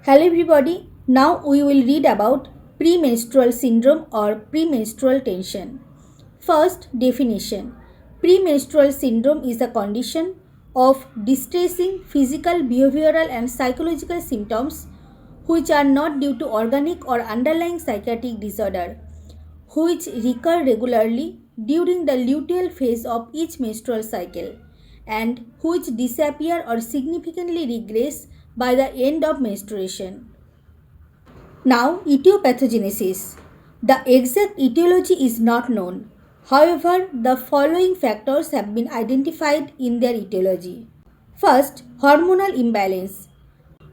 Hello everybody, now we will read about premenstrual syndrome or premenstrual tension. First, definition. Premenstrual syndrome is a condition of distressing physical, behavioral and psychological symptoms which are not due to organic or underlying psychiatric disorder, which recur regularly during the luteal phase of each menstrual cycle and which disappear or significantly regress by the end of menstruation. Now, etiopathogenesis. The exact etiology is not known. However, the following factors have been identified in their etiology. First, hormonal imbalance.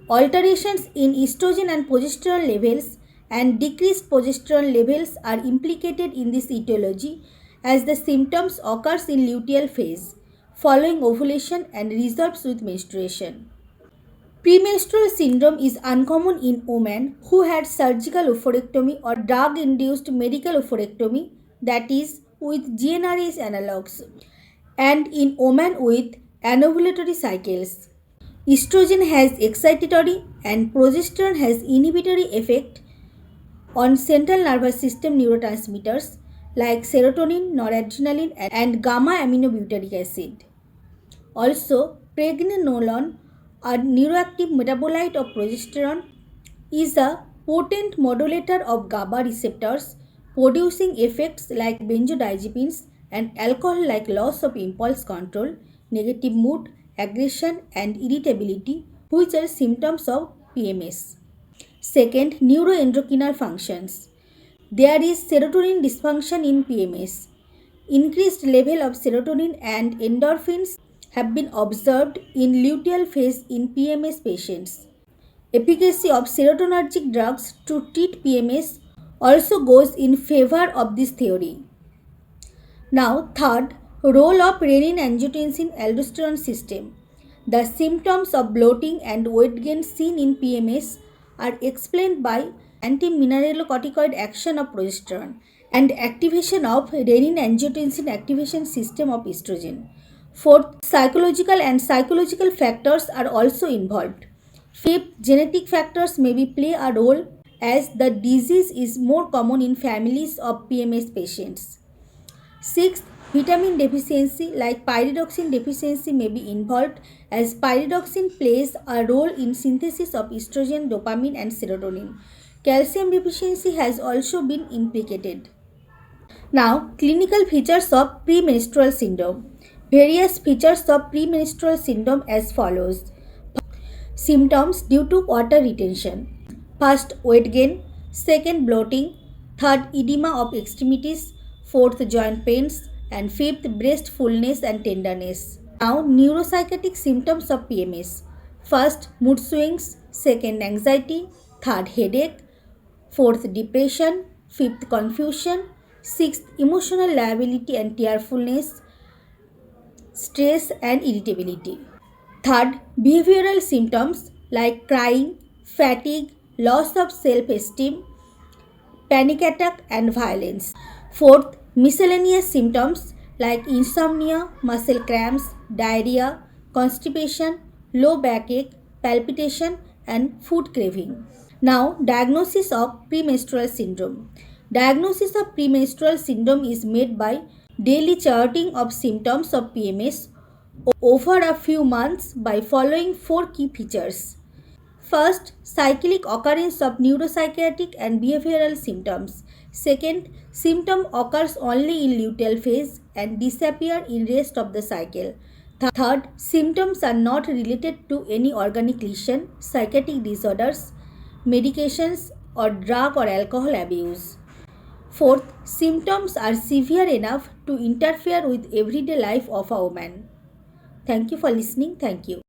Alterations in estrogen and progesterone levels and decreased progesterone levels are implicated in this etiology as the symptoms occurs in luteal phase following ovulation and resolves with menstruation. Premenstrual syndrome is uncommon in women who had surgical oophorectomy or drug-induced medical oophorectomy, that is, with GnRH analogs, and in women with anovulatory cycles. Estrogen has excitatory and progesterone has inhibitory effect on central nervous system neurotransmitters like serotonin, noradrenaline, and gamma aminobutyric acid. Also, pregnenolone, a neuroactive metabolite of progesterone, is a potent modulator of GABA receptors, producing effects like benzodiazepines and alcohol like loss of impulse control, negative mood, aggression, and irritability, which are symptoms of PMS. Second, neuroendocrine functions. There is serotonin dysfunction in PMS. Increased level of serotonin and endorphins have been observed in luteal phase in PMS patients. Efficacy of serotonergic drugs to treat PMS also goes in favor of this theory. Now, third, role of renin-angiotensin-aldosterone system. The symptoms of bloating and weight gain seen in PMS are explained by anti-mineralocorticoid action of progesterone and activation of renin-angiotensin activation system of estrogen. Fourth, psychological factors are also involved. Fifth, genetic factors maybe play a role as the disease is more common in families of PMS patients. Sixth, vitamin deficiency like pyridoxine deficiency may be involved as pyridoxine plays a role in synthesis of estrogen, dopamine and serotonin. Calcium deficiency has also been implicated. Now, clinical features of premenstrual syndrome. Various features of premenstrual syndrome as follows. Symptoms due to water retention. First, weight gain. Second, bloating. Third, edema of extremities. Fourth, joint pains. And fifth, breast fullness and tenderness. Now, neuropsychiatric symptoms of PMS. First, mood swings. Second, anxiety. Third, headache. Fourth, depression. Fifth, confusion. Sixth, emotional liability and tearfulness, stress and irritability. Third, behavioral symptoms like crying, fatigue, loss of self-esteem, panic attack and violence. Fourth, miscellaneous symptoms like insomnia, muscle cramps, diarrhea, constipation, low backache, palpitation and food craving. Now, diagnosis of premenstrual syndrome. Diagnosis of premenstrual syndrome is made by daily charting of symptoms of PMS over a few months by following four key features. First, cyclic occurrence of neuropsychiatric and behavioral symptoms. Second, symptom occurs only in luteal phase and disappear in rest of the cycle. Third, symptoms are not related to any organic lesion, psychiatric disorders, medications or drug or alcohol abuse. Fourth, symptoms are severe enough to interfere with everyday life of a woman. Thank you for listening. Thank you.